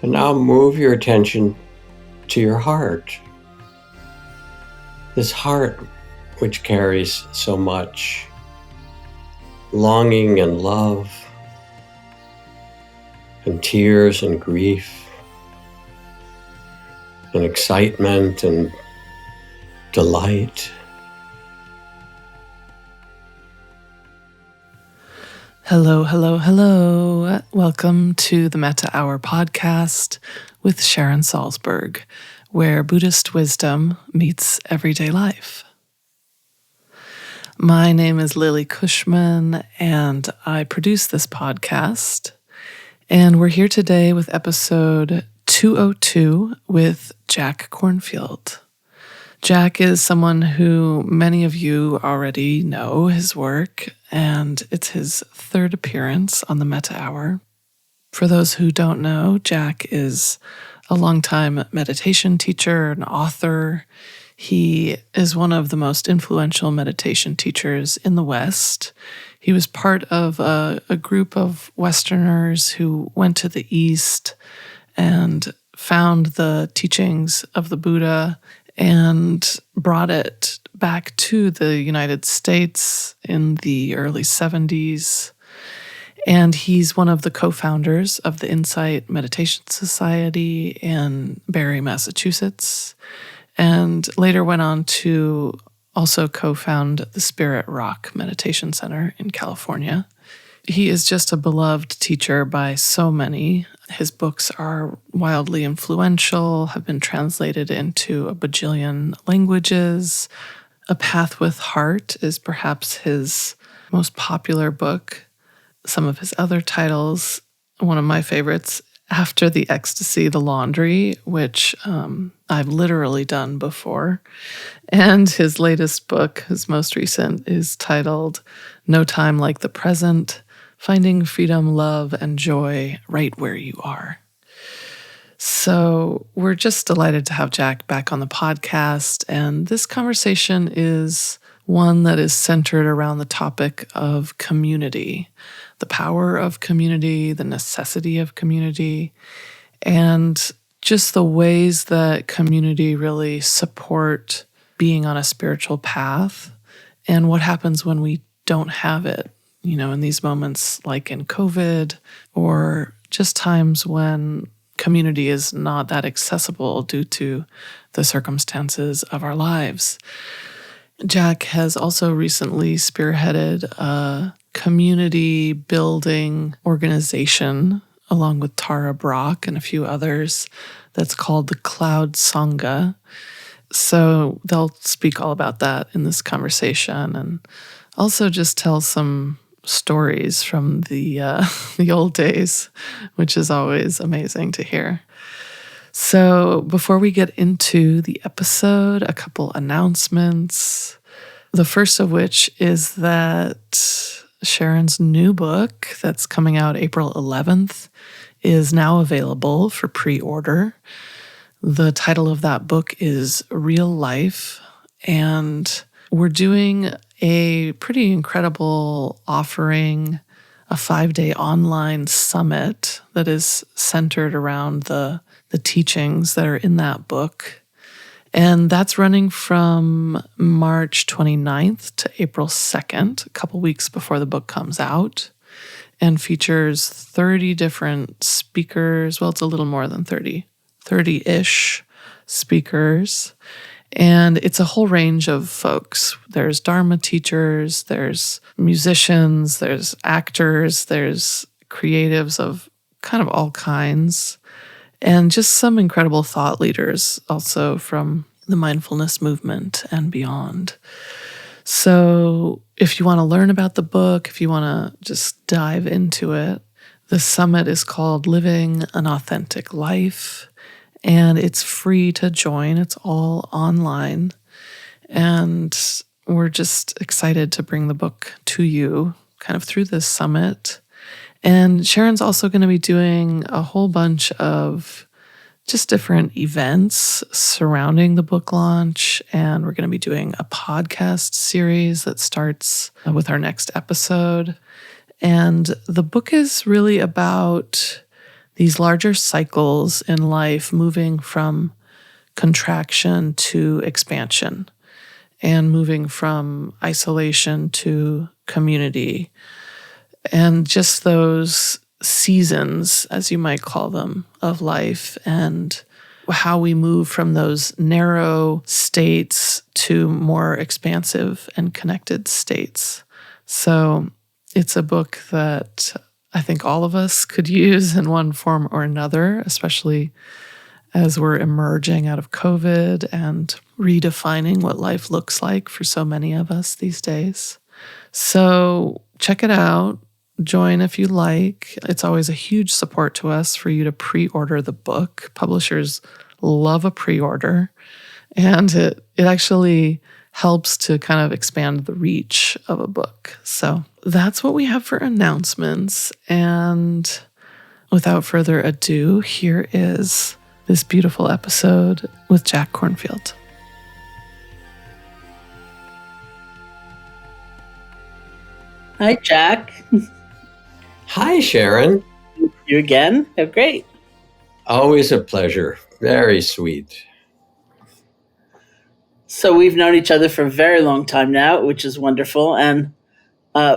And now move your attention to your heart. This heart which carries so much longing and love and tears and grief and excitement and delight. Hello, hello, hello. Welcome to the Metta Hour Podcast with Sharon Salzberg, where Buddhist wisdom meets everyday life. My name is Lily Cushman, and I produce this podcast. And we're here today with episode 202 with Jack Kornfield. Jack is someone who many of you already know his work, and it's his third appearance on the Metta Hour. For those who don't know, Jack is a longtime meditation teacher, an author. He is one of the most influential meditation teachers in the West. He was part of a group of Westerners who went to the East and found the teachings of the Buddha and brought it back to the United States in the early 70s. And he's one of the co-founders of the Insight Meditation Society in Barre, Massachusetts, and later went on to also co-found the Spirit Rock Meditation Center in California. He is just a beloved teacher by so many. His books are wildly influential, have been translated into a bajillion languages. A Path with Heart is perhaps his most popular book. Some of his other titles, one of my favorites, After the Ecstasy, the Laundry, which I've literally done before. And his latest book, his most recent, is titled No Time Like the Present, Finding Freedom, Love, and Joy Right Where You Are. So we're just delighted to have Jack back on the podcast, and this conversation is one that is centered around the topic of community, the power of community, the necessity of community, and just the ways that community really support being on a spiritual path, and what happens when we don't have it. You know, in these moments like in COVID, or just times when community is not that accessible due to the circumstances of our lives. Jack has also recently spearheaded a community building organization along with Tara Brock and a few others that's called the Cloud Sangha. So they'll speak all about that in this conversation, and also just tell some stories from the old days, which is always amazing to hear. So before we get into the episode, a couple announcements. The first of which is that Sharon's new book that's coming out April 11th is now available for pre-order. The title of that book is Real Life, and we're doing a pretty incredible offering, a 5-day online summit that is centered around the teachings that are in that book. And that's running from March 29th to April 2nd, a couple weeks before the book comes out, and features 30 different speakers. Well, it's a little more than 30-ish speakers. And it's a whole range of folks. There's Dharma teachers, there's musicians, there's actors, there's creatives of kind of all kinds, and just some incredible thought leaders also from the mindfulness movement and beyond. So if you want to learn about the book, if you want to just dive into it, the summit is called Living an Authentic Life. And it's free to join. It's all online. And we're just excited to bring the book to you kind of through this summit. And Sharon's also going to be doing a whole bunch of just different events surrounding the book launch. And we're going to be doing a podcast series that starts with our next episode. And the book is really about these larger cycles in life, moving from contraction to expansion and moving from isolation to community. And just those seasons, as you might call them, of life, and how we move from those narrow states to more expansive and connected states. So it's a book that I think all of us could use in one form or another, especially as we're emerging out of COVID and redefining what life looks like for so many of us these days. So check it out. Join if you like. It's always a huge support to us for you to pre-order the book. Publishers love a pre-order, and it actually helps to kind of expand the reach of a book. So that's what we have for announcements. And without further ado, here is this beautiful episode with Jack Kornfield. Hi, Jack. Hi, Sharon. You again? Oh, great. Always a pleasure. Very sweet. So we've known each other for a very long time now, which is wonderful. And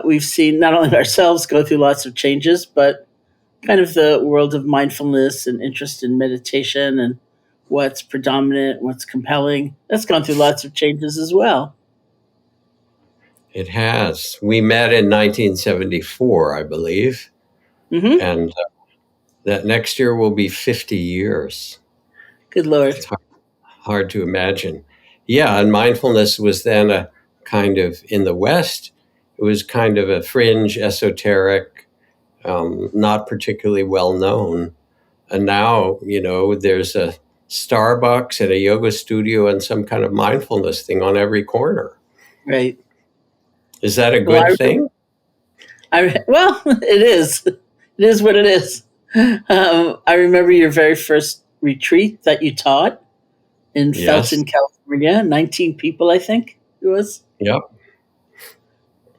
we've seen not only ourselves go through lots of changes, but kind of the world of mindfulness and interest in meditation and what's predominant, what's compelling. That's gone through lots of changes as well. It has. We met in 1974, I believe. Mm-hmm. And that next year will be 50 years. Good Lord. It's hard to imagine. Yeah, and mindfulness was then a kind of, in the West, it was kind of a fringe, esoteric, not particularly well known. And now, there's a Starbucks and a yoga studio and some kind of mindfulness thing on every corner. Right. Is that a good thing? Well, it is. It is what it is. I remember your very first retreat that you taught in Felton, California. 19 people, I think it was. Yep.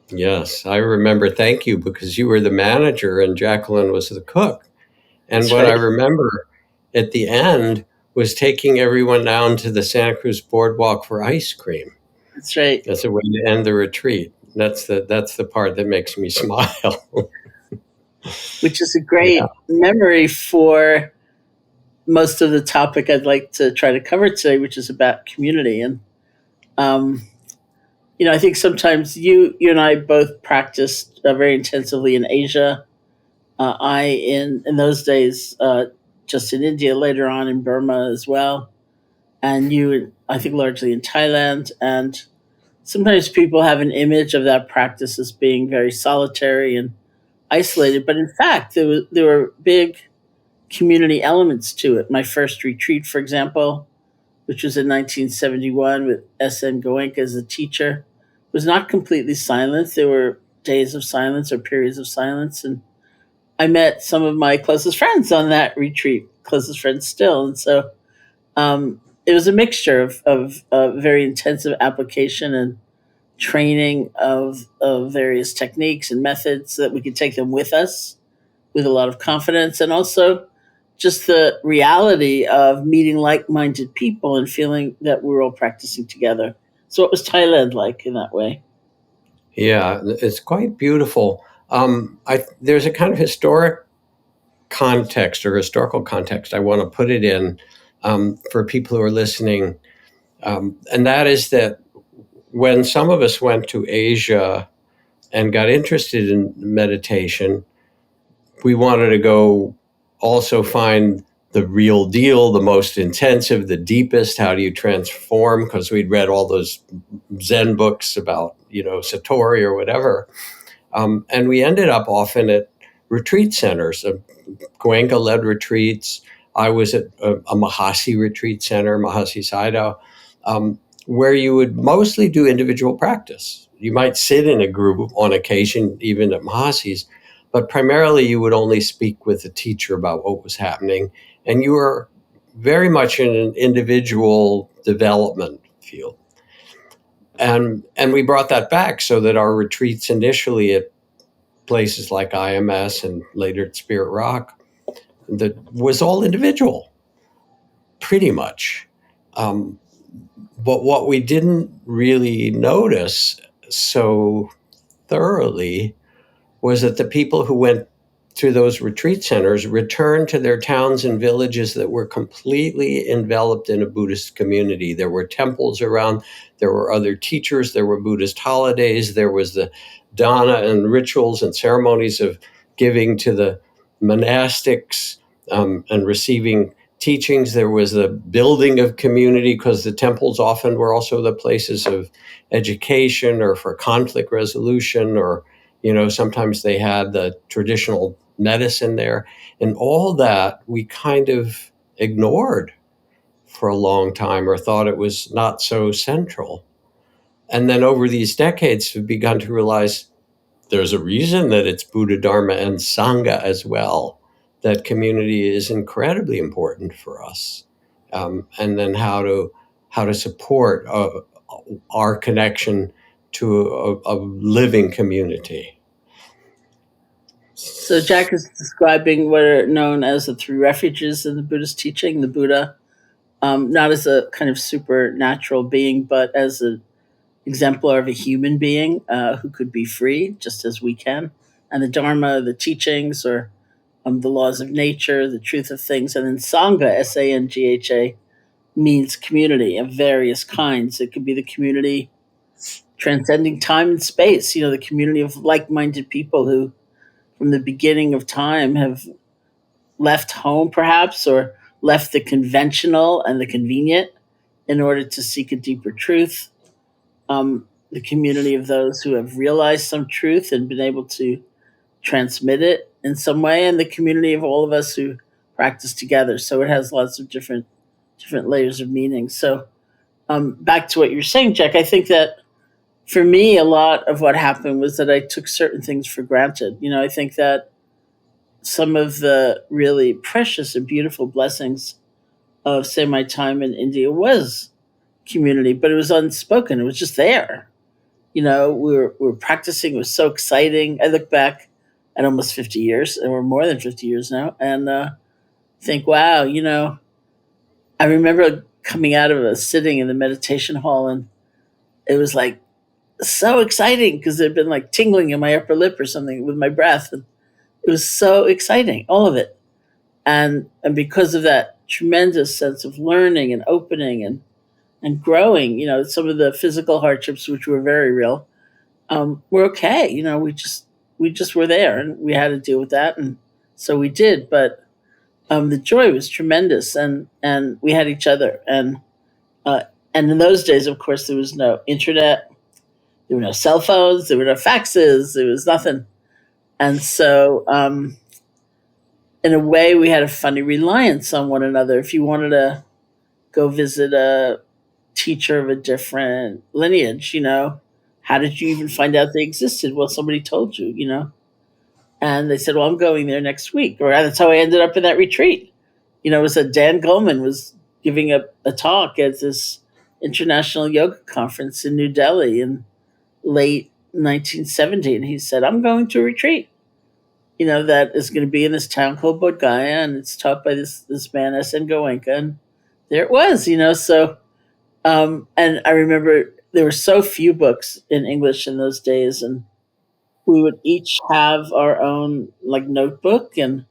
Yes, I remember. Thank you, because you were the manager and Jacqueline was the cook. And That's what right. I remember at the end was taking everyone down to the Santa Cruz boardwalk for ice cream. That's right. That's a way to end the retreat. That's the part that makes me smile. Which is a great memory for most of the topic I'd like to try to cover today, which is about community. And, I think sometimes you and I both practiced very intensively in Asia. I, in those days, just in India, later on in Burma as well. And you, I think, largely in Thailand. And sometimes people have an image of that practice as being very solitary and isolated. But in fact, there were big community elements to it. My first retreat, for example, which was in 1971 with S.N. Goenka as a teacher, was not completely silent. There were days of silence or periods of silence. And I met some of my closest friends on that retreat, closest friends still. And so it was a mixture of very intensive application and training of various techniques and methods so that we could take them with us with a lot of confidence, and also just the reality of meeting like-minded people and feeling that we're all practicing together. So what was Thailand like in that way? Yeah, it's quite beautiful. There's a kind of historic context or historical context I want to put it in for people who are listening. And that is that when some of us went to Asia and got interested in meditation, we wanted to go also find the real deal, the most intensive, the deepest. How do you transform? Because we'd read all those Zen books about, Satori or whatever. And we ended up often at retreat centers, Goenka-led retreats. I was at a Mahasi retreat center, Mahasi Sayadaw, where you would mostly do individual practice. You might sit in a group on occasion, even at Mahasi's, but primarily you would only speak with the teacher about what was happening. And you were very much in an individual development field. And we brought that back so that our retreats initially at places like IMS and later at Spirit Rock that was all individual, pretty much. But what we didn't really notice so thoroughly was that the people who went to those retreat centers returned to their towns and villages that were completely enveloped in a Buddhist community. There were temples around, there were other teachers, there were Buddhist holidays, there was the dana and rituals and ceremonies of giving to the monastics and receiving teachings. There was the building of community, because the temples often were also the places of education or for conflict resolution, or sometimes they had the traditional medicine there. And all that we kind of ignored for a long time, or thought it was not so central. And then over these decades, we've begun to realize there's a reason that it's Buddha, Dharma, and Sangha as well. That community is incredibly important for us. And then how to support our connection to a living community. So Jack is describing what are known as the three refuges in the Buddhist teaching. The Buddha, not as a kind of supernatural being, but as an exemplar of a human being who could be free, just as we can. And the Dharma, the teachings, or the laws of nature, the truth of things. And then Sangha, Sangha, means community of various kinds. It could be the community transcending time and space, the community of like-minded people who, from the beginning of time, have left home perhaps, or left the conventional and the convenient in order to seek a deeper truth. The community of those who have realized some truth and been able to transmit it in some way, and the community of all of us who practice together. So it has lots of different layers of meaning. So back to what you're saying, Jack, I think that for me, a lot of what happened was that I took certain things for granted. I think that some of the really precious and beautiful blessings of, say, my time in India was community, but it was unspoken. It was just there. We were practicing. It was so exciting. I look back at almost 50 years, and we're more than 50 years now, and think, wow, I remember coming out of a sitting in the meditation hall, and it was like so exciting because there'd been like tingling in my upper lip or something with my breath. And it was so exciting, all of it. And because of that tremendous sense of learning and opening and growing, some of the physical hardships, which were very real, were okay. We just were there, and we had to deal with that. And so we did, but the joy was tremendous, and we had each other. And in those days, of course, there was no internet, there were no cell phones, there were no faxes, there was nothing. And so, in a way, we had a funny reliance on one another. If you wanted to go visit a teacher of a different lineage, how did you even find out they existed? Well, somebody told you, and they said, well, I'm going there next week. Or that's how I ended up in that retreat. It was that Dan Goleman was giving a talk at this international yoga conference in New Delhi in late 1970. And he said, I'm going to a retreat, that is going to be in this town called Bodh Gaya, and it's taught by this man, S.N. Goenka. And there it was, so, and I remember there were so few books in English in those days, and we would each have our own like notebook. And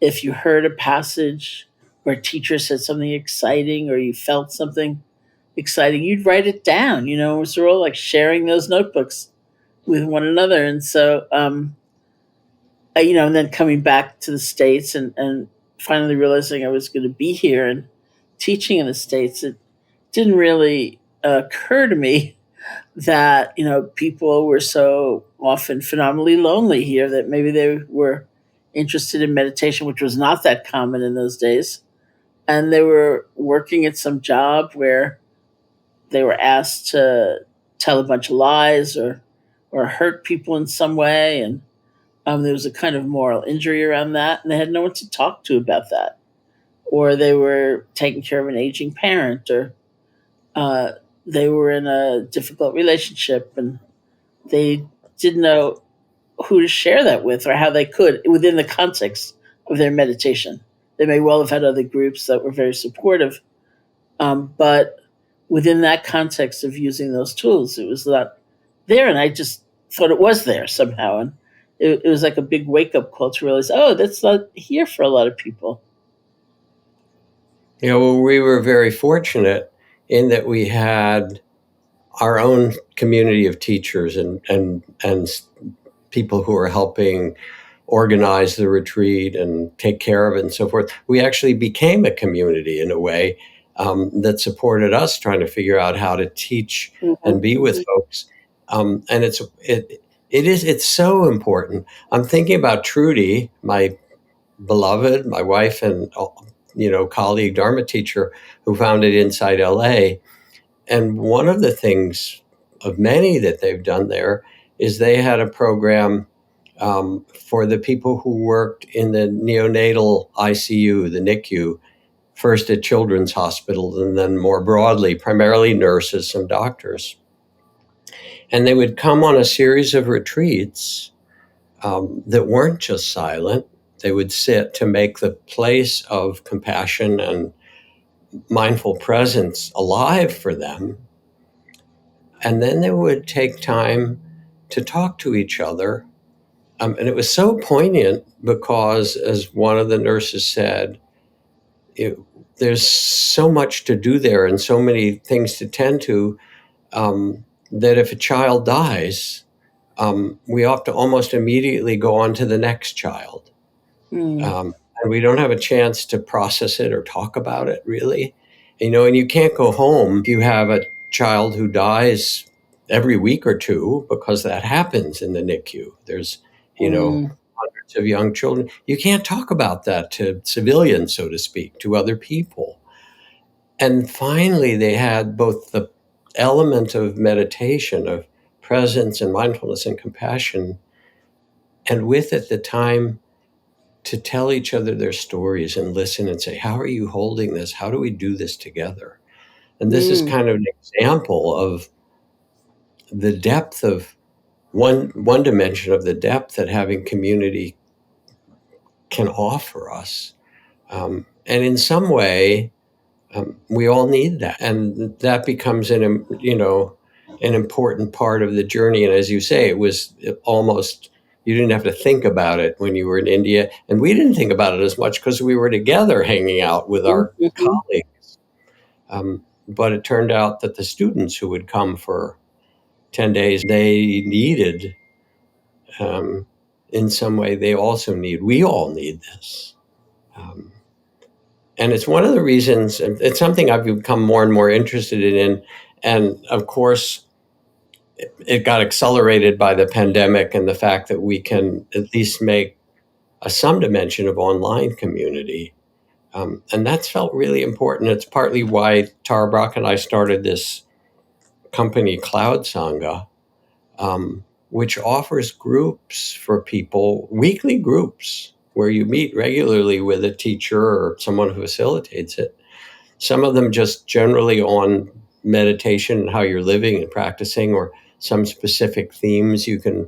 if you heard a passage where a teacher said something exciting, or you felt something exciting, you'd write it down, so we're all like sharing those notebooks with one another. And so, and then coming back to the States and finally realizing I was going to be here and teaching in the States, it didn't really occur to me that, people were so often phenomenally lonely here, that maybe they were interested in meditation, which was not that common in those days. And they were working at some job where they were asked to tell a bunch of lies or hurt people in some way. And there was a kind of moral injury around that, and they had no one to talk to about that. Or they were taking care of an aging parent, or they were in a difficult relationship, and they didn't know who to share that with, or how they could, within the context of their meditation. They may well have had other groups that were very supportive, but within that context of using those tools, it was not there, and I just thought it was there somehow, and it was like a big wake up call to realize, oh, that's not here for a lot of people. Well, we were very fortunate in that we had our own community of teachers and people who are helping organize the retreat and take care of it and so forth. We actually became a community in a way that supported us trying to figure out how to teach and be with folks. And it's so important. I'm thinking about Trudy, my beloved, my wife and colleague Dharma teacher who founded Inside LA. And one of the things of many that they've done there is they had a program for the people who worked in the neonatal ICU, the NICU, first at children's hospitals and then more broadly, primarily nurses, some doctors. And they would come on a series of retreats that weren't just silent. They would sit to make the place of compassion and mindful presence alive for them. And then they would take time to talk to each other. And it was so poignant because, as one of the nurses said, there's so much to do there and so many things to tend to that if a child dies, we have to almost immediately go on to the next child. And we don't have a chance to process it or talk about it, really. And you can't go home if you have a child who dies every week or two, because that happens in the NICU. There's, hundreds of young children. You can't talk about that to civilians, so to speak, to other people. And finally, they had both the element of meditation, of presence and mindfulness and compassion, and with it, the time to tell each other their stories and listen and say, how are you holding this? How do we do this together? And this is kind of an example of the depth of one dimension of the depth that having community can offer us. And in some way, we all need that. And that becomes an important part of the journey. And as you say, it was almost, you didn't have to think about it when you were in India. And we didn't think about it as much because we were together hanging out with our colleagues. But it turned out that the students who would come for 10 days, they needed, in some way, we all need this. And it's one of the reasons, it's something I've become more and more interested in. And of course, it got accelerated by the pandemic and the fact that we can at least make some dimension of online community. And that's felt really important. It's partly why Tara Brach and I started this company, Cloud Sangha, which offers groups for people, weekly groups, where you meet regularly with a teacher or someone who facilitates it. Some of them just generally on meditation and how you're living and practicing, or some specific themes. You can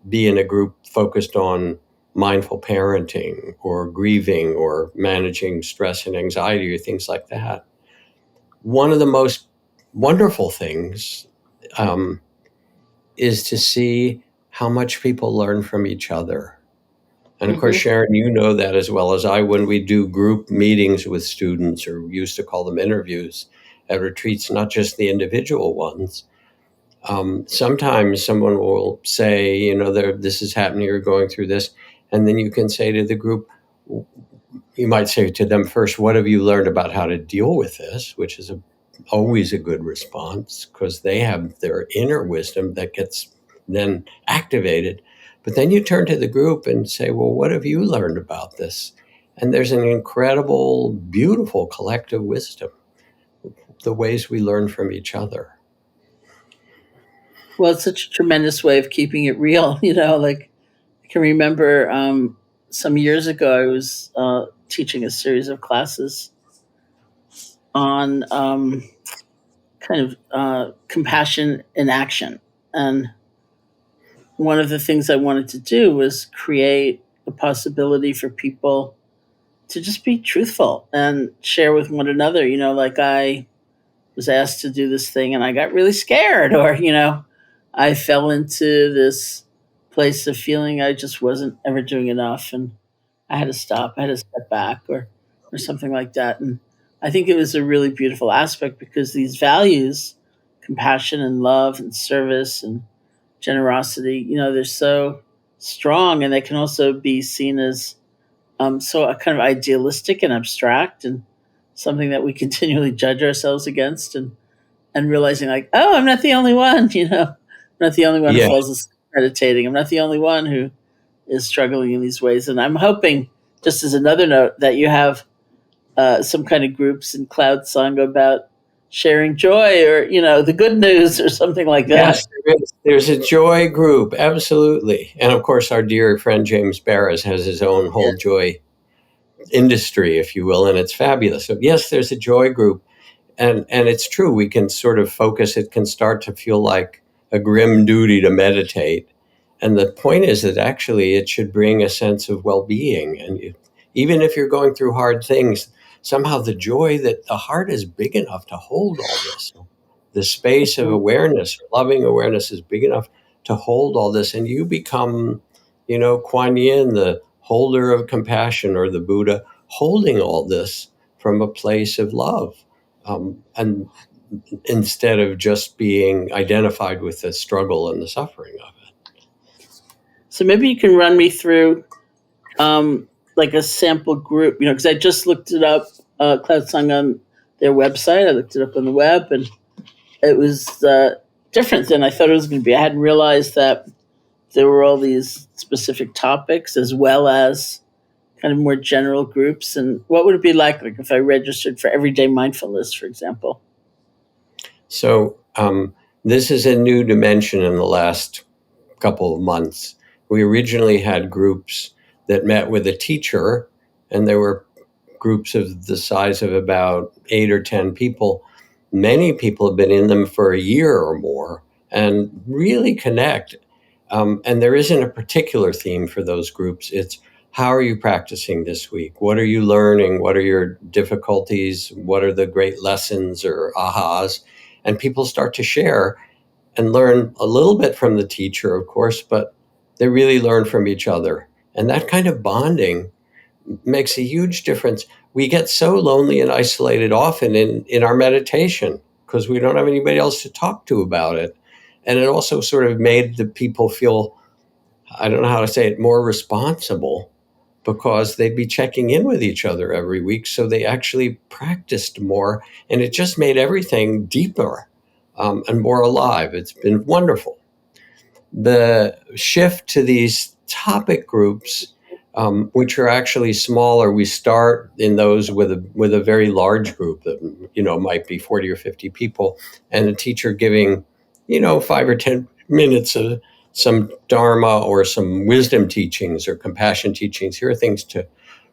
be in a group focused on mindful parenting or grieving or managing stress and anxiety or things like that. One of the most wonderful things is to see how much people learn from each other. And of course, Sharon, you know that as well as I, when we do group meetings with students, or we used to call them interviews at retreats, not just the individual ones. Sometimes someone will say, this is happening, you're going through this. And then you can say to the group, you might say to them first, what have you learned about how to deal with this? Which is always a good response, because they have their inner wisdom that gets then activated. But then you turn to the group and say, well, what have you learned about this? And there's an incredible, beautiful collective wisdom, the ways we learn from each other. Well, it's such a tremendous way of keeping it real. Like I can remember some years ago, I was teaching a series of classes on kind of compassion in action. And one of the things I wanted to do was create the possibility for people to just be truthful and share with one another. Like I was asked to do this thing and I got really scared, or, I fell into this place of feeling I just wasn't ever doing enough and I had to stop, I had to step back, or something like that. And I think it was a really beautiful aspect because these values, compassion and love and service and generosity, they're so strong, and they can also be seen as so kind of idealistic and abstract, and something that we continually judge ourselves against, and realizing like, oh, I'm not the only one, I'm not the only one who Yeah. falls asleep meditating. I'm not the only one who is struggling in these ways. And I'm hoping, just as another note, that you have some kind of groups in Cloud Sangha about sharing joy, or the good news, or something like that. Yes, there is. There's a joy group, absolutely. And of course, our dear friend James Barris has his own whole joy industry, if you will, and it's fabulous. So yes, there's a joy group. And it's true, we can sort of focus, it can start to feel like a grim duty to meditate. And the point is that actually it should bring a sense of well-being. And even if you're going through hard things, somehow the joy that the heart is big enough to hold all this. The space of awareness, loving awareness is big enough to hold all this. And you become, Kuan Yin, the holder of compassion, or the Buddha, holding all this from a place of love. And instead of just being identified with the struggle and the suffering of it. So maybe you can run me through like a sample group, because I just looked it up, Cloud Sangha on their website. I looked it up on the web, and it was different than I thought it was going to be. I hadn't realized that there were all these specific topics as well as kind of more general groups. And what would it be like if I registered for everyday mindfulness, for example? So this is a new dimension in the last couple of months. We originally had groups that met with a teacher, and there were groups of the size of about 8 or 10 people. Many people have been in them for a year or more and really connect. And there isn't a particular theme for those groups. It's, how are you practicing this week? What are you learning? What are your difficulties? What are the great lessons or ahas? And people start to share and learn a little bit from the teacher, of course, but they really learn from each other. And that kind of bonding makes a huge difference. We get so lonely and isolated often in our meditation because we don't have anybody else to talk to about it. And it also sort of made the people feel, I don't know how to say it, more responsible, because they'd be checking in with each other every week. So they actually practiced more, and it just made everything deeper and more alive. It's been wonderful. The shift to these topic groups, which are actually smaller, we start in those with a very large group that might be 40 or 50 people, and a teacher giving 5 or 10 minutes of some dharma or some wisdom teachings or compassion teachings. Here are things to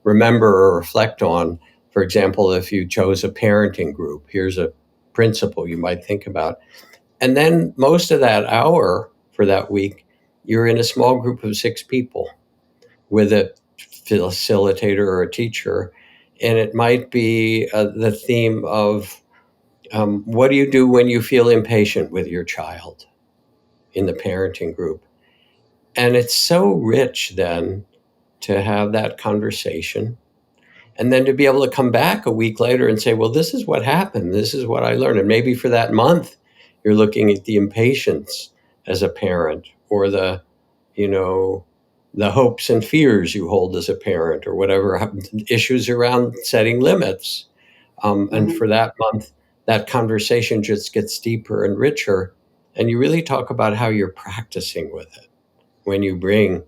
remember or reflect on. For example, if you chose a parenting group, here's a principle you might think about. And then most of that hour for that week, you're in a small group of 6 people with a facilitator or a teacher. And it might be the theme of what do you do when you feel impatient with your child in the parenting group? And it's so rich then to have that conversation, and then to be able to come back a week later and say, well, this is what happened. This is what I learned. And maybe for that month, you're looking at the impatience as a parent, or the hopes and fears you hold as a parent, or whatever issues around setting limits. And for that month, that conversation just gets deeper and richer. And you really talk about how you're practicing with it when you bring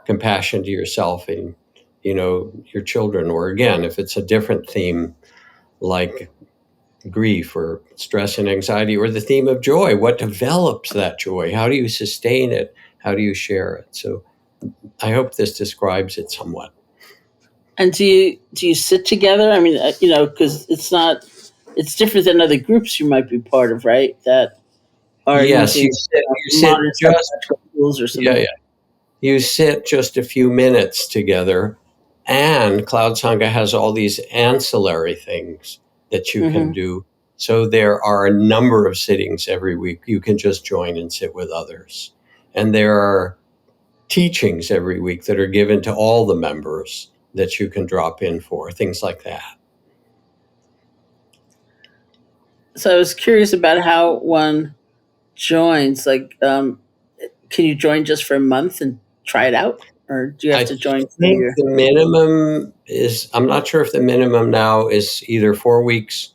compassion to yourself and your children, or again, if it's a different theme like grief or stress and anxiety, or the theme of joy, what develops that joy? How do you sustain it? How do you share it? So I hope this describes it somewhat. And do you sit together? I mean, because it's different than other groups you might be part of, right? That are Yes, using you sit modern just psychological tools or something. yeah. you sit just a few minutes together, and Cloud Sangha has all these ancillary things that you can Mm-hmm. do. So there are a number of sittings every week. You can just join and sit with others. And there are teachings every week that are given to all the members that you can drop in for, things like that. So I was curious about how one joins. Like, can you join just for a month and try it out, or do you have I to join for a think year? the minimum is, I'm not sure if the minimum now is either 4 weeks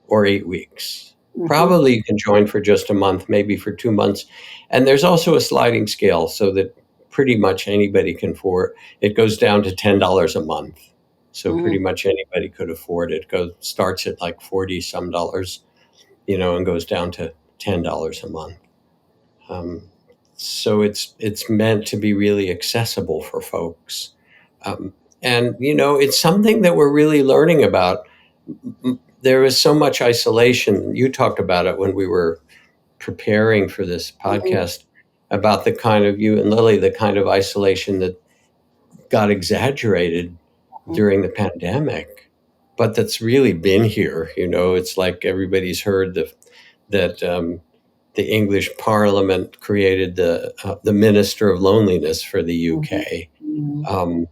or 8 weeks. Mm-hmm. Probably you can join for just a month, maybe for 2 months. And there's also a sliding scale so that pretty much anybody can afford it. Goes down to $10 a month. So pretty Mm-hmm. much anybody could afford it. Starts at like 40 some dollars, and goes down to $10 a month. Um, so it's meant to be really accessible for folks. Um, and it's something that we're really learning about. There is so much isolation. You talked about it when we were preparing for this Mm-hmm. podcast, about the kind of, you and Lily, the kind of isolation that got exaggerated during the pandemic, but that's really been here. It's like everybody's heard that the English Parliament created the Minister of Loneliness for the Mm-hmm. UK. Mm-hmm. Um,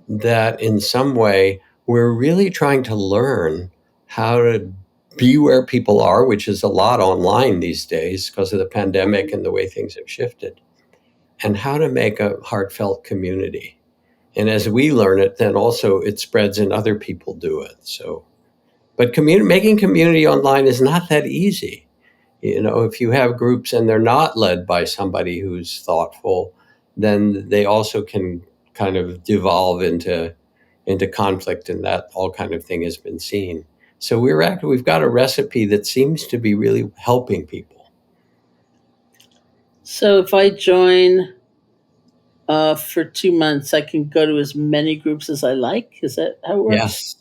that in some way we're really trying to learn how to be where people are, which is a lot online these days because of the pandemic and the way things have shifted, and how to make a heartfelt community. And as we learn it, then also it spreads and other people do it. So, but making community online is not that easy. If you have groups and they're not led by somebody who's thoughtful, then they also can kind of devolve into conflict, and that all kind of thing has been seen. So we've got a recipe that seems to be really helping people. So if I join for 2 months, I can go to as many groups as I like. Is that how it works? Yes,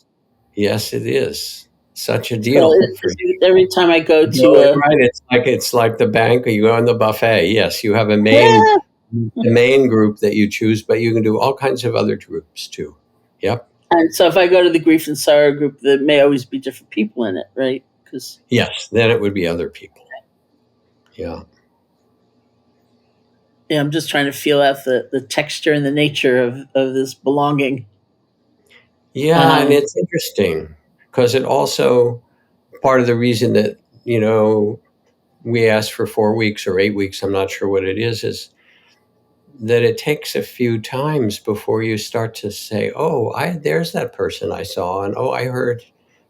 yes, it is such a So deal for every time I go to Really a right. It's like the bank, or you go on the buffet. Yes, you have a main group that you choose, but you can do all kinds of other groups too. Yep. and so if I go to the grief and sorrow group, there may always be different people in it, right? Because Yes. Then it would be other people. Yeah. yeah, I'm just trying to feel out the texture and the nature of this belonging. Yeah, and Um, it's interesting because it also, part of the reason that we ask for 4 weeks or 8 weeks, I'm not sure what it is that it takes a few times before you start to say, "Oh, there's that person I saw, and oh, I heard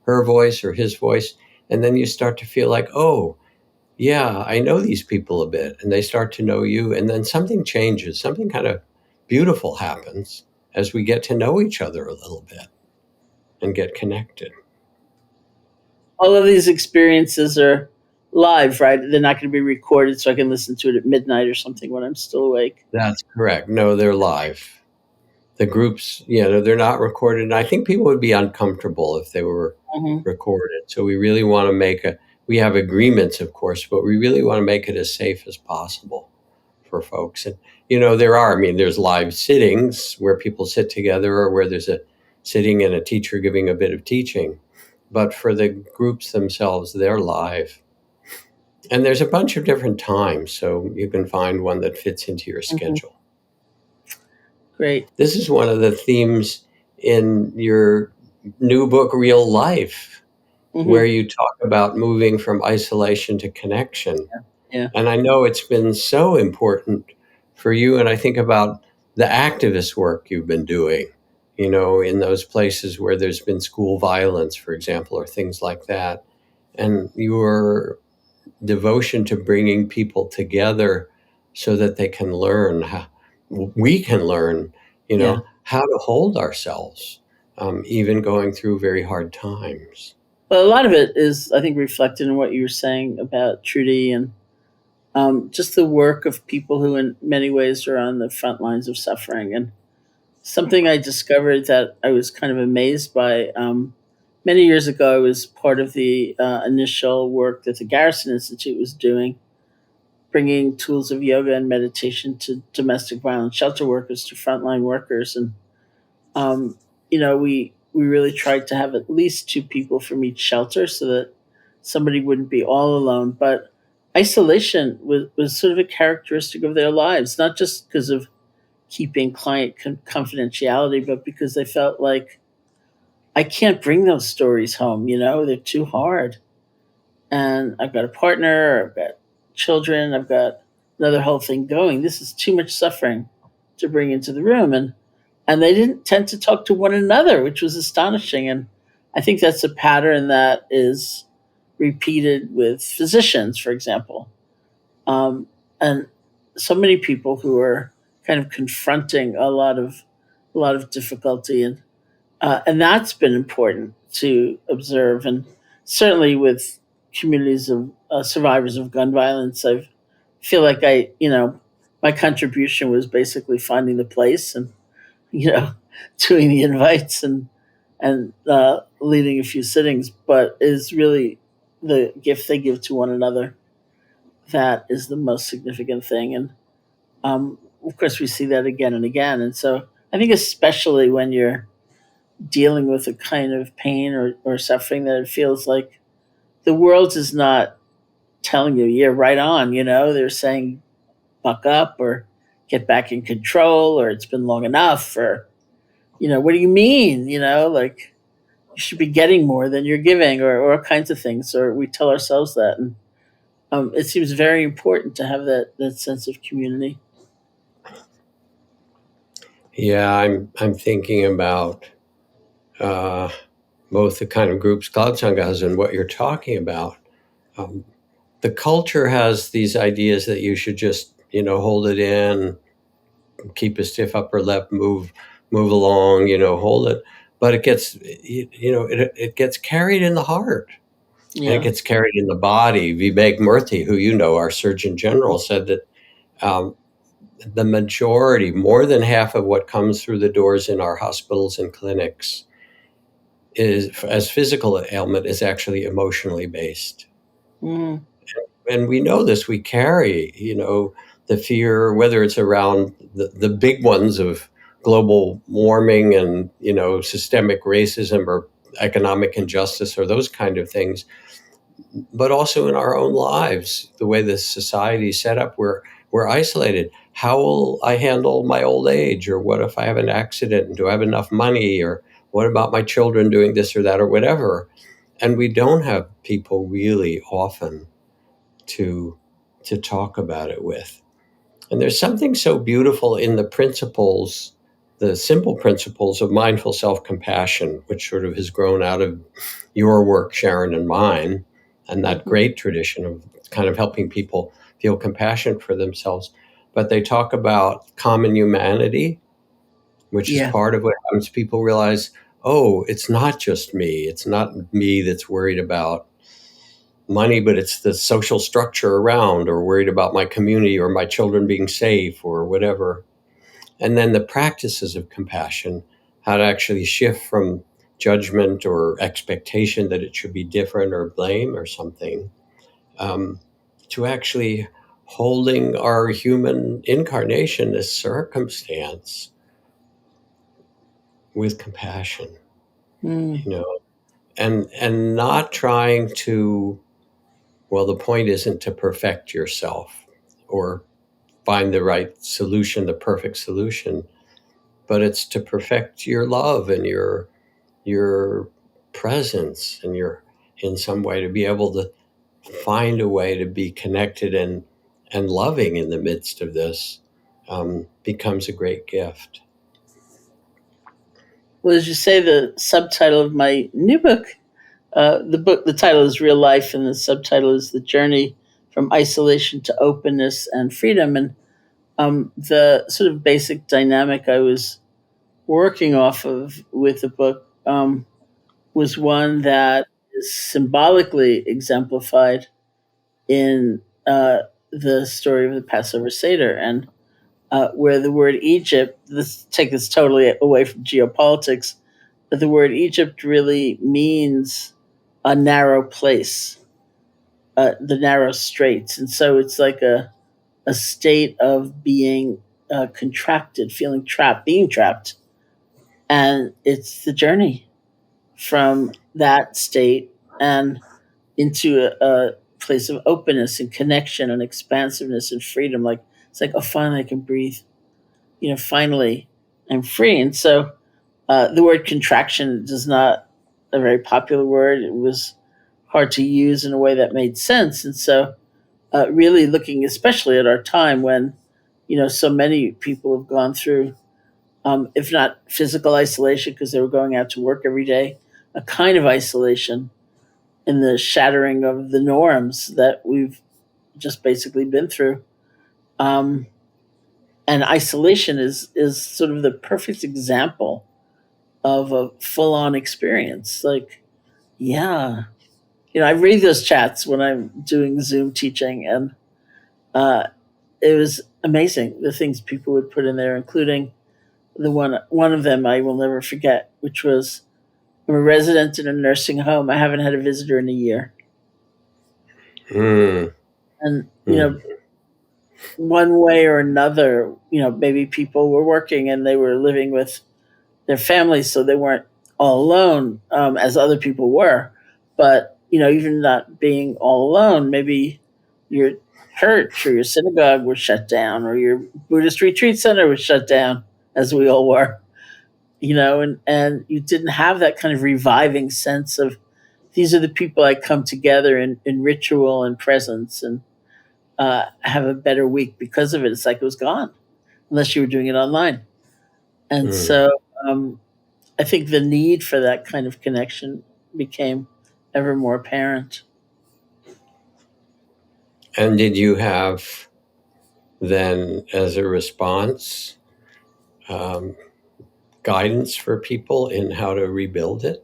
her voice or his voice," and then you start to feel like, "Oh, yeah, I know these people a bit," and they start to know you, and then something changes, something kind of beautiful happens as we get to know each other a little bit and get connected. all of these experiences are live, right? They're not going to be recorded, so I can listen to it at midnight or something when I'm still awake. That's correct. No, they're live. The groups, they're not recorded. And I think people would be uncomfortable if they were Hmm. recorded. So we really want to we have agreements, of course, but we really want to make it as safe as possible for folks. And, there's live sittings where people sit together, or where there's a sitting and a teacher giving a bit of teaching. But for the groups themselves, they're live. And there's a bunch of different times, so you can find one that fits into your Hmm. schedule. Great. This is one of the themes in your new book, Real Life, where Hmm. you talk about moving from isolation to connection. Yeah. And I know it's been so important for you. And I think about the activist work you've been doing, in those places where there's been school violence, for example, or things like that. And your devotion to bringing people together so that they can learn how we can learn, Yeah. how to hold ourselves, even going through very hard times. But a lot of it is, I think, reflected in what you were saying about Trudy and just the work of people who, in many ways, are on the front lines of suffering. And something I discovered that I was kind of amazed by. Many years ago, I was part of the initial work that the Garrison Institute was doing bringing tools of yoga and meditation to domestic violence shelter workers, to frontline workers. And um, we really tried to have at least two people from each shelter so that somebody wouldn't be all alone. But isolation was sort of a characteristic of their lives, not just because of keeping client confidentiality, but because they felt like, I can't bring those stories home, they're too hard. And I've got a partner, I've got children, I've got another whole thing going. This is too much suffering to bring into the room. And they didn't tend to talk to one another, which was astonishing. And I think that's a pattern that is repeated with physicians, for example. And so many people who are kind of confronting a lot of difficulty, and that's been important to observe. And certainly with communities of survivors of gun violence, I feel like my contribution was basically finding the place and you know doing the invites and leading a few sittings, but is really the gift they give to one another that is the most significant thing. And of course, we see that again and again. And so I think, especially when you're dealing with a kind of pain or suffering that it feels like the world is not telling you, yeah, right on, they're saying, buck up or get back in control or it's been long enough or, what do you mean? Like you should be getting more than you're giving or all kinds of things. Or we tell ourselves that. And it seems very important to have that sense of community. Yeah, I'm thinking about both the kind of groups Cloud Sangha has and what you're talking about. The culture has these ideas that you should just, hold it in, keep a stiff upper lip, move along, hold it. But it gets, it gets carried in the heart and it Yeah. gets carried in the body. Vivek Murthy, who our Surgeon General, said that um, the majority, more than half of what comes through the doors in our hospitals and clinics is, as physical ailment, is actually emotionally based. Mm. And we know this, we carry, the fear, whether it's around the big ones of global warming and, systemic racism or economic injustice or those kind of things, but also in our own lives, the way the society is set up, we're isolated. How will I handle my old age? Or what if I have an accident? Do I have enough money? Or what about my children doing this or that or whatever? And we don't have people really often to talk about it with. And there's something so beautiful in the principles, the simple principles of mindful self-compassion, which sort of has grown out of your work, Sharon, and mine, and that Mhm. great tradition of kind of helping people feel compassion for themselves. But they talk about common humanity, which is Yeah. part of what happens. People realize, oh, it's not just me. It's not me that's worried about money, but it's the social structure around, or worried about my community or my children being safe or whatever. And then the practices of compassion, how to actually shift from judgment or expectation that it should be different or blame or something, um, to actually holding our human incarnation, this circumstance, with compassion, Mm. and not trying to, well, the point isn't to perfect yourself or find the right solution, the perfect solution, but it's to perfect your love and your presence and your, in some way, to be able to find a way to be connected and loving in the midst of this, becomes a great gift. Well, as you say, the subtitle of my new book, the title is Real Life, and the subtitle is The Journey from Isolation to Openness and Freedom. And the sort of basic dynamic I was working off of with the book was one that is symbolically exemplified in the story of the Passover Seder, and where the word Egypt, this take this totally away from geopolitics, but the word Egypt really means a narrow place, the narrow straits, and so it's like a state of being contracted, feeling trapped, being trapped. And it's the journey from that state and into a place of openness and connection and expansiveness and freedom. Like, it's like, oh, finally I can breathe. Finally I'm free. And so the word contraction is not a very popular word. It was hard to use in a way that made sense. And so, really looking especially at our time when, so many people have gone through, if not physical isolation because they were going out to work every day, a kind of isolation in the shattering of the norms that we've just basically been through. Um, and isolation is sort of the perfect example of a full on experience. Like, yeah, I read those chats when I'm doing Zoom teaching, and uh, it was amazing the things people would put in there, including the one of them I will never forget, which was, I'm a resident in a nursing home. I haven't had a visitor in a year, Mm. and Mm. one way or another, maybe people were working and they were living with their families, so they weren't all alone as other people were. But even not being all alone, maybe your church or your synagogue was shut down, or your Buddhist retreat center was shut down, as we all were. And you didn't have that kind of reviving sense of, these are the people I come together in ritual and presence, and have a better week because of it. It's like it was gone, unless you were doing it online. And Mm. so, I think the need for that kind of connection became ever more apparent. And did you have then, as a response, um, guidance for people in how to rebuild it?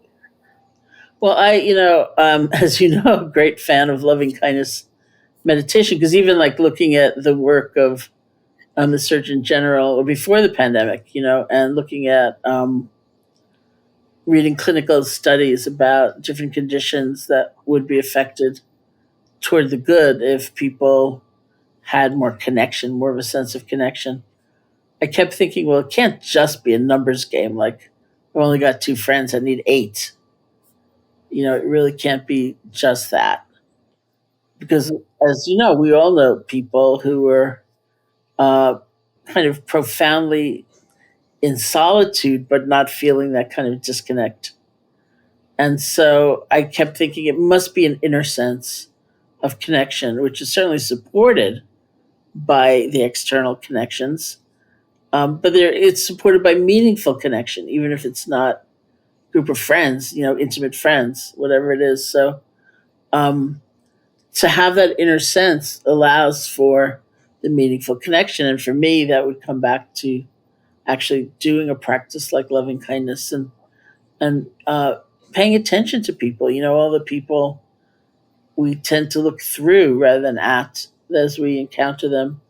Well, as you know, a great fan of loving kindness meditation, because even like looking at the work of the Surgeon General or before the pandemic, and looking at reading clinical studies about different conditions that would be affected toward the good if people had more connection, more of a sense of connection. I kept thinking, well, it can't just be a numbers game. Like, I've only got two friends, I need eight. It really can't be just that. Because, as you know, we all know people who were uh, kind of profoundly in solitude, but not feeling that kind of disconnect. And so I kept thinking it must be an inner sense of connection, which is certainly supported by the external connections. But it's supported by meaningful connection, even if it's not group of friends, intimate friends, whatever it is. So um, to have that inner sense allows for the meaningful connection. And for me, that would come back to actually doing a practice like loving kindness and paying attention to people. All the people we tend to look through rather than at as we encounter them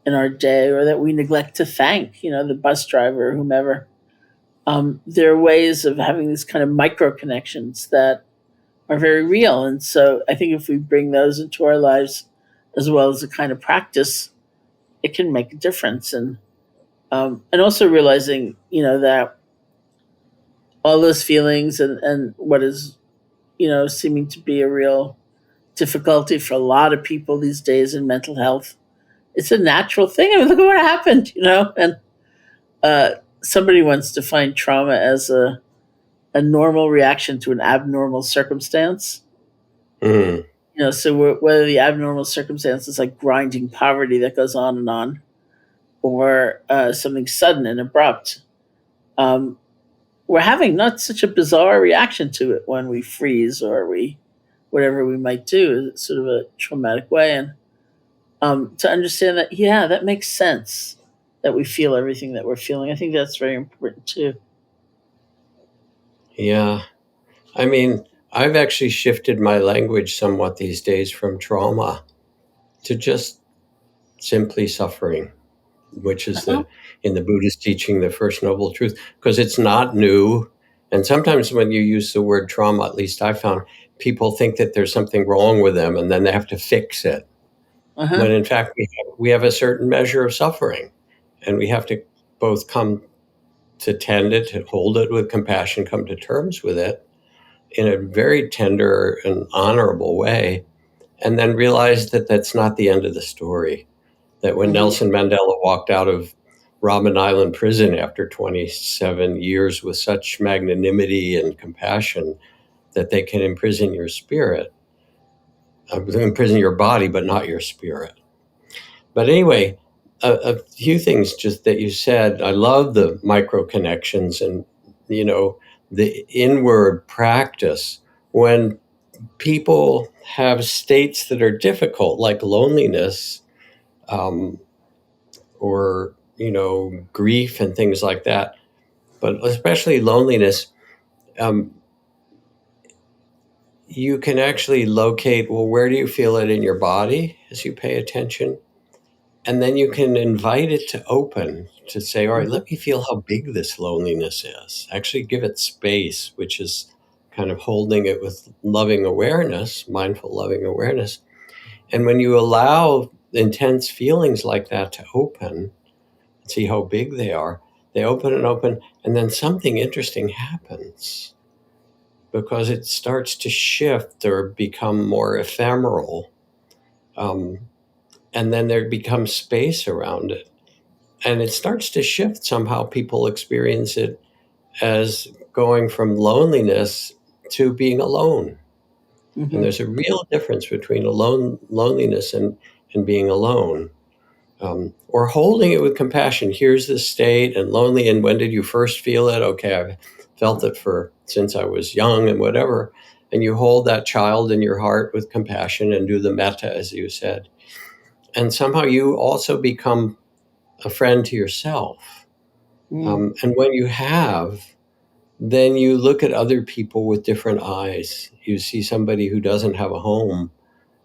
in our day, or that we neglect to thank. The bus driver or whomever. There are ways of having these kind of micro connections that are very real. And so I think if we bring those into our lives as well as a kind of practice, it can make a difference. And also realizing, that all those feelings and what is, seeming to be a real difficulty for a lot of people these days in mental health, it's a natural thing. I mean, look at what happened, and uh, somebody once defined trauma as a normal reaction to an abnormal circumstance. Mm. So whether the abnormal circumstance is like grinding poverty that goes on and on, or something sudden and abrupt, um, we're having not such a bizarre reaction to it when we freeze or we whatever we might do. It's sort of a traumatic way, and to understand that, yeah, that makes sense that we feel everything that we're feeling. I think that's very important too. Yeah. I mean, I've actually shifted my language somewhat these days from trauma to just simply suffering, which is Uh-huh. the in the Buddhist teaching the first noble truth, because it's not new. And sometimes when you use the word trauma, at least I found, people think that there's something wrong with them and then they have to fix it. when Uh-huh. in fact we have a certain measure of suffering, and we have to both come to tend it, to hold it with compassion, come to terms with it in a very tender and honorable way, and then realize that that's not the end of the story. That when Mm-hmm. Nelson Mandela walked out of Robben Island prison after 27 years with such magnanimity and compassion, that they can imprison your spirit, imprison your body, but not your spirit. But anyway, a few things just that you said. I love the micro connections and, the inward practice. When people have states that are difficult, like loneliness, um, or, grief and things like that, but especially loneliness, um, you can actually locate, well, where do you feel it in your body as you pay attention? And then you can invite it to open, to say, all right, Mm-hmm. let me feel how big this loneliness is. Actually give it space, which is kind of holding it with loving awareness, mindful loving awareness. And when you allow intense feelings like that to open, see how big they open and open, and then something interesting happens because it starts to shift or become more ephemeral. Um, and then there becomes space around it. And it starts to shift somehow. People experience it as going from loneliness to being alone. And Mm-hmm. there's a real difference between loneliness and being alone. Or holding it with compassion. Here's the state and lonely, and when did you first feel it? Okay, I've felt it since I was young and whatever. And you hold that child in your heart with compassion and do the metta, as you said. And somehow you also become a friend to yourself. Mm-hmm. And when you have, then you look at other people with different eyes. You see somebody who doesn't have a home,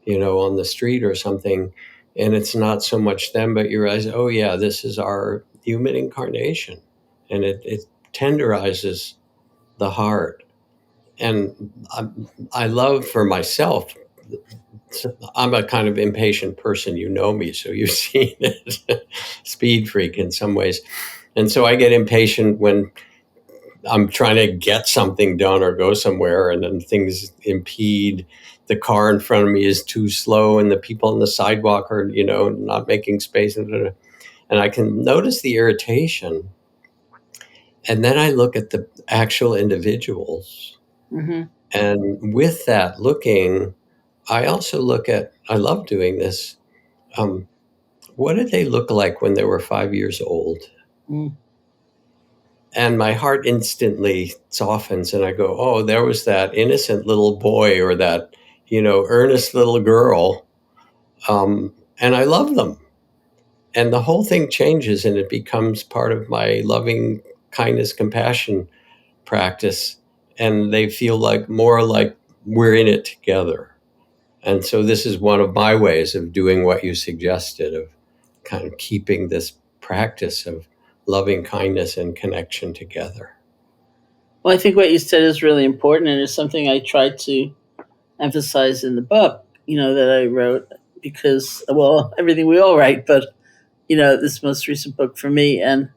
on the street or something, and it's not so much them, but you realize, oh yeah, this is our human incarnation, and it tenderizes the heart. And I love for myself. I'm a kind of impatient person, me, so you've seen it, speed freak in some ways, and so I get impatient when I'm trying to get something done or go somewhere, and then things impede. The car in front of me is too slow, and the people on the sidewalk are, not making space. And I can notice the irritation. And then I look at the actual individuals. Mm-hmm. And with that looking, I love doing this. Um, what did they look like when they were 5 years old? Mm-hmm. And my heart instantly softens, and I go, oh, there was that innocent little boy or that, earnest little girl. And I love them. And the whole thing changes, and it becomes part of my loving kindness, compassion practice. And they feel like more like we're in it together. And so this is one of my ways of doing what you suggested, of kind of keeping this practice of loving kindness and connection together. Well, I think what you said is really important, and it's something I tried to emphasize in the book, that I wrote, because, well, everything we all write, but, this most recent book for me. And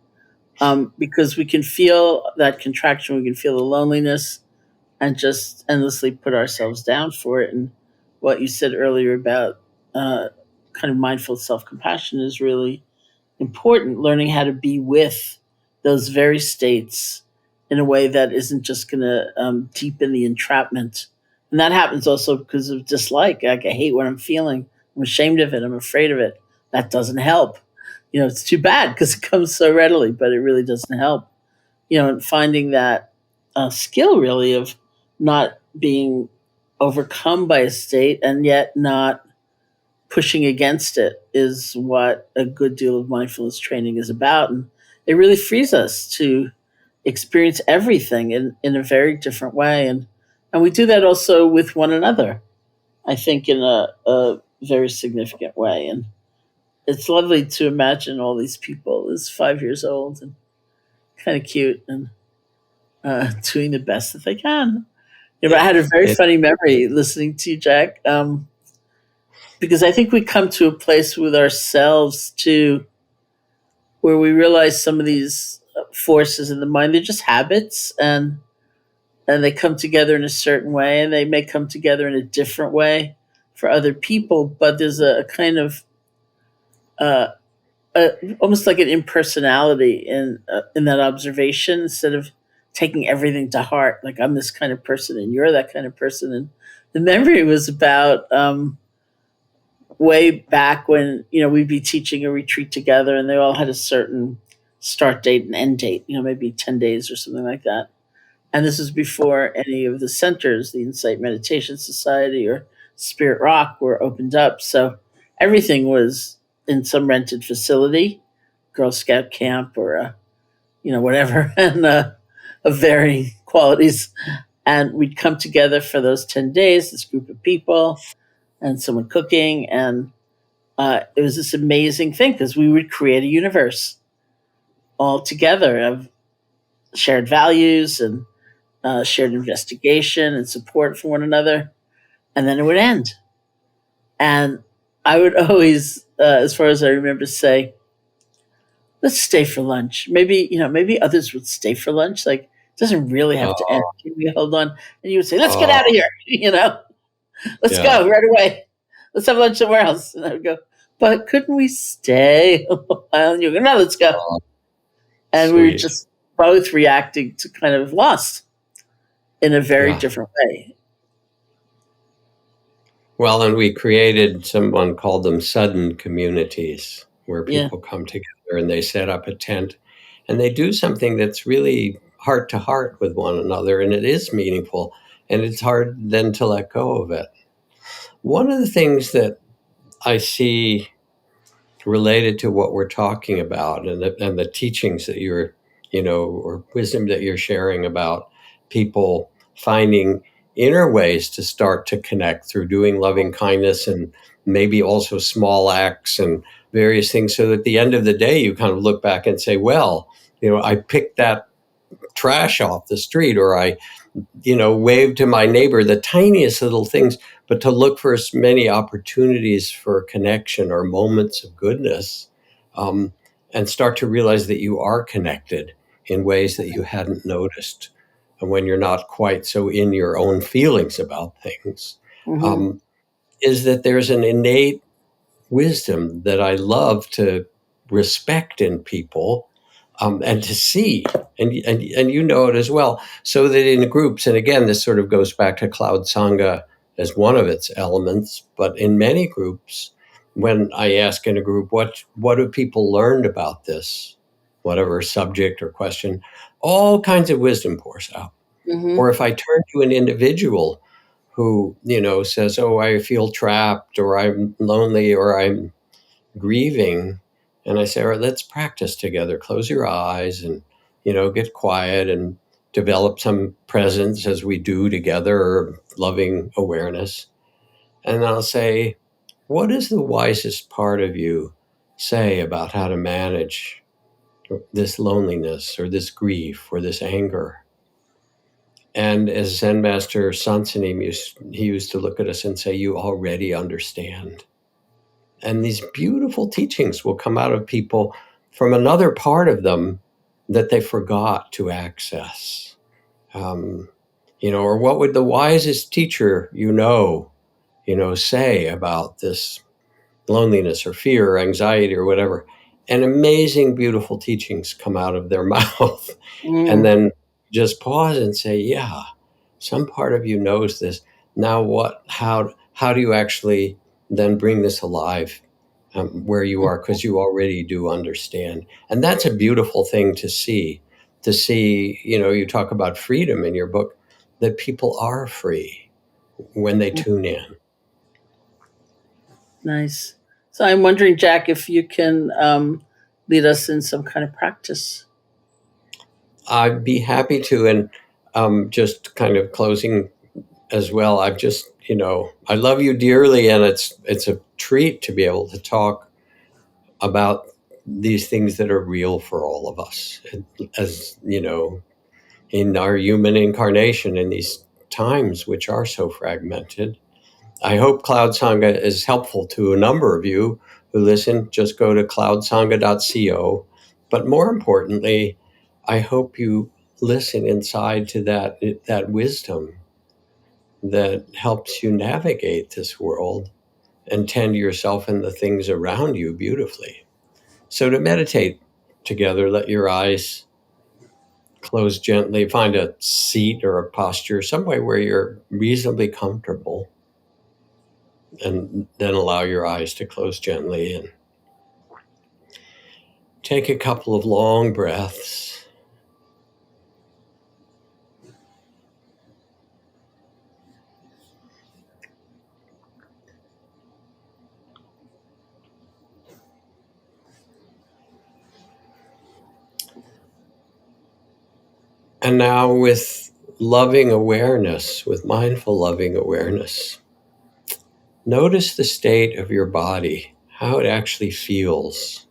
because we can feel that contraction, we can feel the loneliness, and just endlessly put ourselves down for it. And what you said earlier about uh, kind of mindful self compassion is really important, learning how to be with those very states in a way that isn't just going to deepen the entrapment. And that happens also because of dislike. Like, I hate what I'm feeling. I'm ashamed of it. I'm afraid of it. That doesn't help. It's too bad because it comes so readily, but it really doesn't help. And finding that skill really of not being overcome by a state and yet not pushing against it is what a good deal of mindfulness training is about. And it really frees us to experience everything in a very different way. And we do that also with one another, I think, in a very significant way. And it's lovely to imagine all these people as 5 years old and kind of cute and doing the best that they can. But I It, had a very it, funny memory listening to you, Jack. because I think we come to a place with ourselves too, where we realize some of these forces in the mind, they're just habits, and they come together in a certain way, and they may come together in a different way for other people, but there's a kind of uh, almost like an impersonality in that observation, instead of taking everything to heart. Like, I'm this kind of person, and you're that kind of person. And the memory was about way back when, we'd be teaching a retreat together, and they all had a certain start date and end date. Maybe 10 days or something like that. And this is before any of the centers, the Insight Meditation Society or Spirit Rock, were opened up. So everything was in some rented facility, Girl Scout camp or whatever, and of varying qualities. And we'd come together for those 10 days, this group of people, and someone cooking. And it was this amazing thing, because we would create a universe all together of shared values and shared investigation and support for one another, and then it would end. And I would always, as far as I remember, say, "Let's stay for lunch." Maybe others would stay for lunch. Like, it doesn't really have to end. Oh, Can we hold on? And you would say, "Let's get oh, out of here." Let's yeah. go right away. Let's have lunch somewhere else. And I would go, "But couldn't we stay a while?" And you go, "No, let's go." Oh, And we were sweet. just both reacting to kind of loss in a very Yeah. different way. Well, and we created, someone called them sudden communities, where Yeah. people come together and they set up a tent and they do something that's really heart to heart with one another, and it is meaningful, and it's hard then to let go of it. One of the things that I see related to what we're talking about, and the teachings that you're, or wisdom that you're sharing about people finding inner ways to start to connect through doing loving kindness, and maybe also small acts and various things, so that at the end of the day you kind of look back and say, well, I picked that trash off the street, or I wave to my neighbor, the tiniest little things, but to look for as many opportunities for connection or moments of goodness, um, and start to realize that you are connected in ways that you hadn't noticed, and when you're not quite so in your own feelings about things, Hmm. um, is that there's an innate wisdom that I love to respect in people, and to see, and you know it as well. So that in groups, and again, this sort of goes back to Cloud Sangha as one of its elements, but in many groups, when I ask in a group, what have people learned about this, whatever subject or question, all kinds of wisdom pours out. Hmm. Or if I turn to an individual who, says, oh, I feel trapped, or I'm lonely, or I'm grieving, and I say, all right, let's practice together. Close your eyes and, get quiet and develop some presence as we do together, or loving awareness. And I'll say, what does the wisest part of you say about how to manage this loneliness, or this grief, or this anger? And as Zen Master Sansanim he used to look at us and say, you already understand. And these beautiful teachings will come out of people from another part of them that they forgot to access. Um, or what would the wisest teacher say about this loneliness or fear or anxiety or whatever? And amazing, beautiful teachings come out of their mouth. And Mm. then just pause and say, yeah, some part of you knows this. Now how do you actually then bring this alive, where you are, because you already do understand. And that's a beautiful thing to see, you talk about freedom in your book, that people are free when they tune in. Nice. So I'm wondering, Jack, if you can lead us in some kind of practice. I'd be happy to. And just kind of closing as well, I've just, I love you dearly, and it's a treat to be able to talk about these things that are real for all of us, as in our human incarnation, in these times which are so fragmented. I hope Cloud Sangha is helpful to a number of you who listen. Just go to cloudsangha.co. But more importantly, I hope you listen inside to that wisdom that helps you navigate this world and tend to yourself and the things around you beautifully. So to meditate together, let your eyes close gently. Find a seat or a posture, some way where you're reasonably comfortable. And then allow your eyes to close gently and take a couple of long breaths. And now with loving awareness, with mindful loving awareness, notice the state of your body, how it actually feels,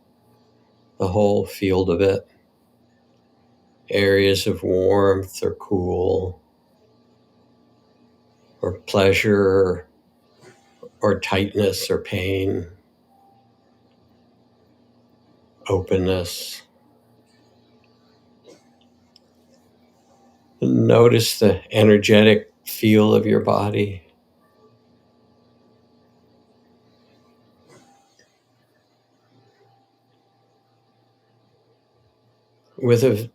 the whole field of it, areas of warmth or cool, or pleasure, or tightness or pain, openness. Notice the energetic feel of your body. With a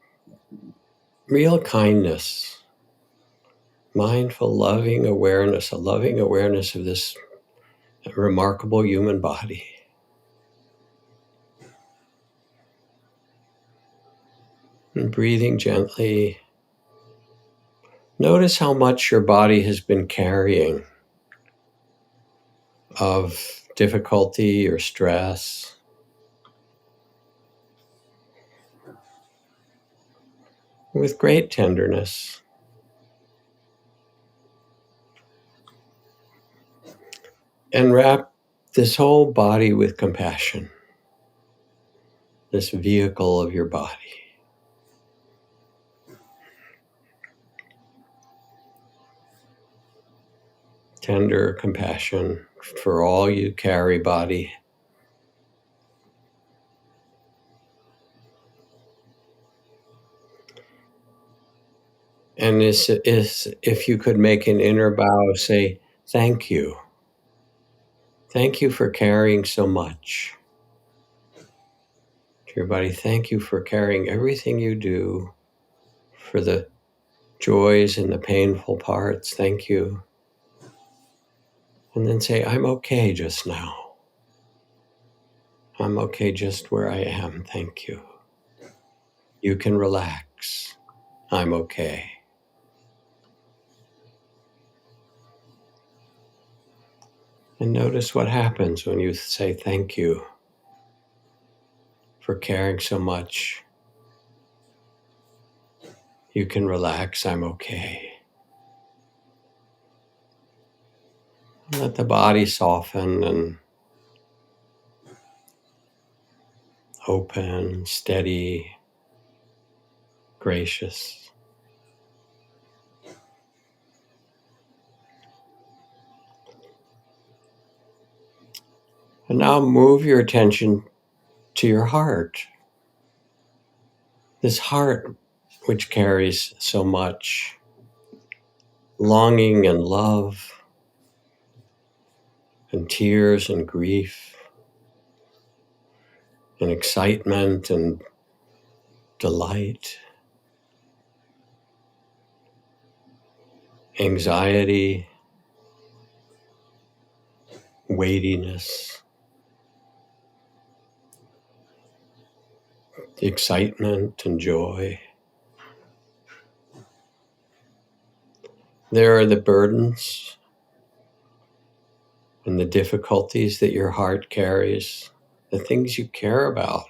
real kindness, mindful, loving awareness, a loving awareness of this remarkable human body. And breathing gently. Notice how much your body has been carrying of difficulty or stress. With great tenderness. And wrap this whole body with compassion, this vehicle of your body. Tender compassion for all you carry, body. And is if you could make an inner bow, say, thank you. Thank you for carrying so much. To your body, thank you for carrying everything you do, for the joys and the painful parts. Thank you. And then say, I'm okay just now. I'm okay just where I am. Thank you. You can relax. I'm okay. And notice what happens when you say thank you for caring so much. You can relax. I'm okay. And let the body soften and open, steady, gracious. And now move your attention to your heart. This heart which carries so much longing and love and tears and grief and excitement and delight, anxiety, weightiness, excitement and joy. There are the burdens and the difficulties that your heart carries, the things you care about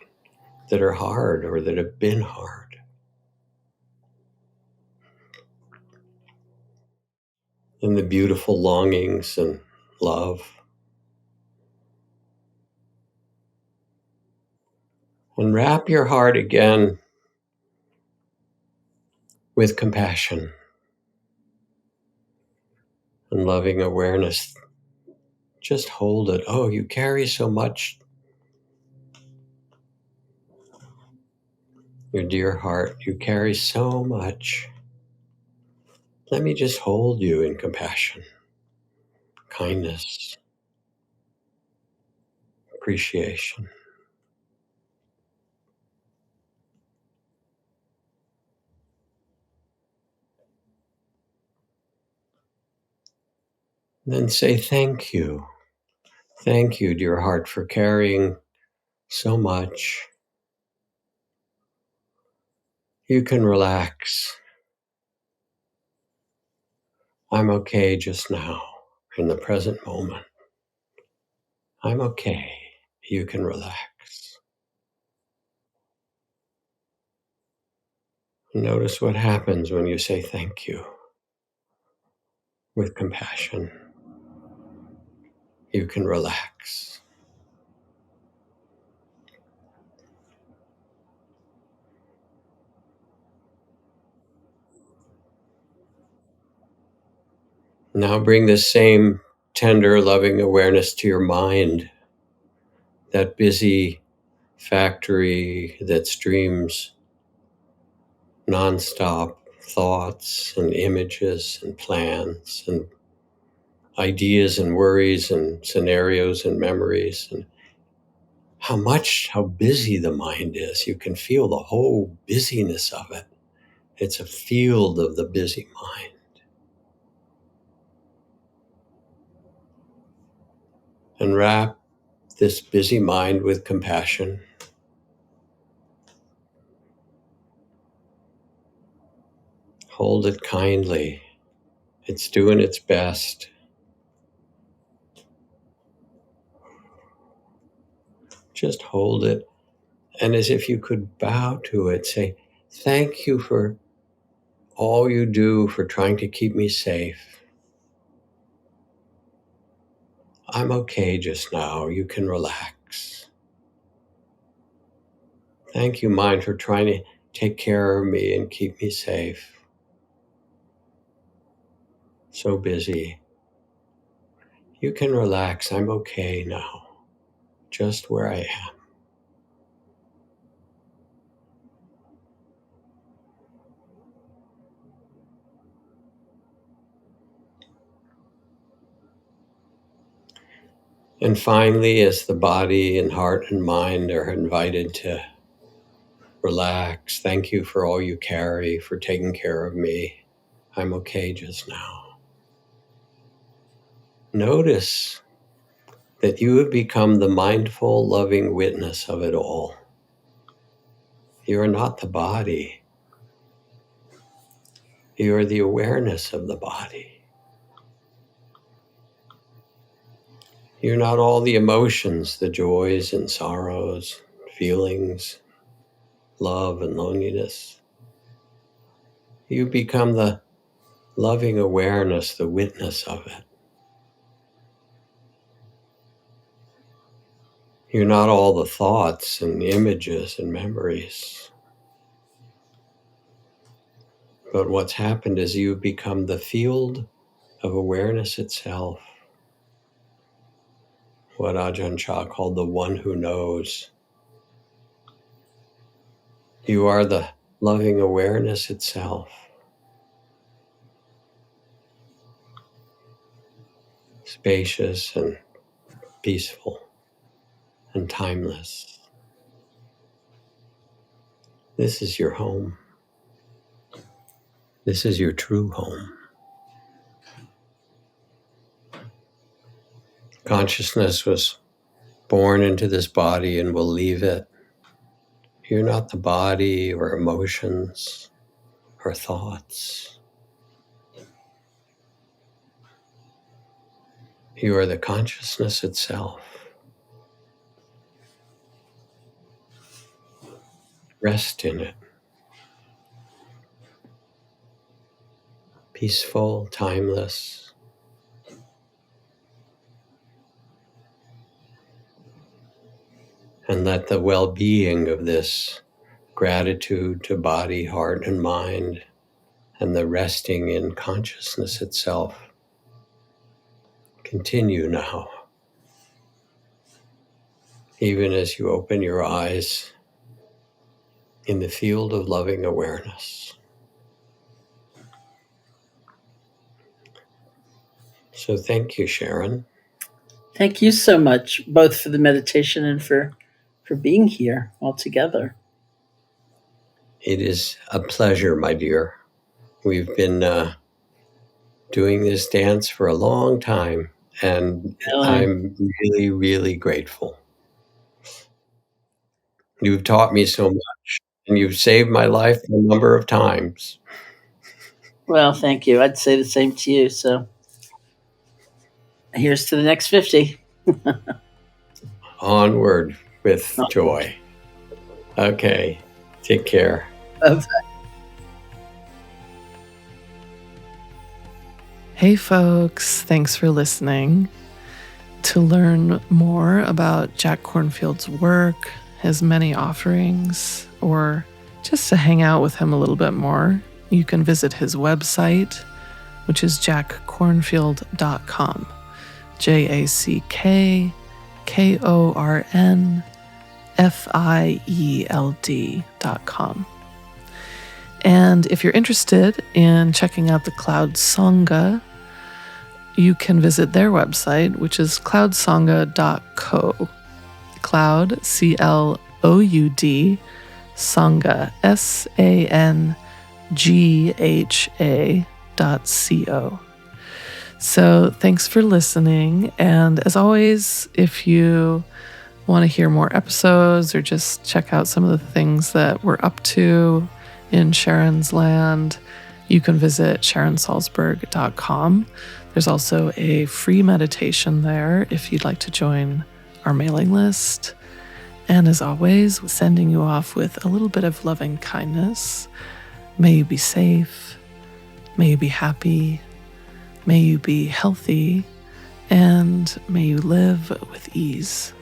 that are hard or that have been hard. And the beautiful longings and love. And wrap your heart again with compassion and loving awareness. Just hold it. Oh, you carry so much. Your dear heart, you carry so much. Let me just hold you in compassion, kindness, appreciation. And then say thank you. Thank you, dear heart, for carrying so much. You can relax. I'm okay just now, in the present moment. I'm okay. You can relax. Notice what happens when you say thank you with compassion. You can relax. Now bring this same tender, loving awareness to your mind, that busy factory that streams nonstop thoughts and images and plans and ideas and worries and scenarios and memories, and how busy the mind is. You can feel the whole busyness of it. It's a field of the busy mind. And wrap this busy mind with compassion. Hold it kindly. It's doing its best. Just hold it. And as if you could bow to it, say, thank you for all you do for trying to keep me safe. I'm okay just now. You can relax. Thank you, mind, for trying to take care of me and keep me safe. So busy. You can relax. I'm okay now, just where I am. And finally, as the body and heart and mind are invited to relax, thank you for all you carry, for taking care of me. I'm okay just now. Notice that you have become the mindful, loving witness of it all. You are not the body. You are the awareness of the body. You're not all the emotions, the joys and sorrows, feelings, love and loneliness. You become the loving awareness, the witness of it. You're not all the thoughts and images and memories. But what's happened is you've become the field of awareness itself. What Ajahn Chah called the one who knows. You are the loving awareness itself. Spacious and peaceful and timeless. This is your home. This is your true home. Consciousness was born into this body and will leave it. You're not the body or emotions or thoughts. You are the consciousness itself. Rest in it. Peaceful, timeless. And let the well-being of this gratitude to body, heart, and mind, and the resting in consciousness itself continue now even as you open your eyes in the field of loving awareness. So thank you, Sharon. Thank you so much, both for the meditation and for being here all together. It is a pleasure, my dear. We've been doing this dance for a long time, and Really. I'm really, really grateful. You've taught me so much, and you've saved my life a number of times. Well, thank you. I'd say the same to you. So here's to the next 50. Onward with joy. Okay, take care. Hey folks, thanks for listening. To learn more about Jack Kornfield's work, his many offerings, or just to hang out with him a little bit more, you can visit his website, which is jackkornfield.com. JackKornfield.com. And if you're interested in checking out the Cloud Sangha, you can visit their website, which is cloudsangha.co. Cloud, C-L-O-U-D, Sangha, SANGHA.co. So thanks for listening. And as always, if you want to hear more episodes or just check out some of the things that we're up to in Sharon's land, you can visit SharonSalzberg.com. There's also a free meditation there if you'd like to join our mailing list. And as always, sending you off with a little bit of loving kindness. May you be safe. May you be happy. May you be healthy. And may you live with ease.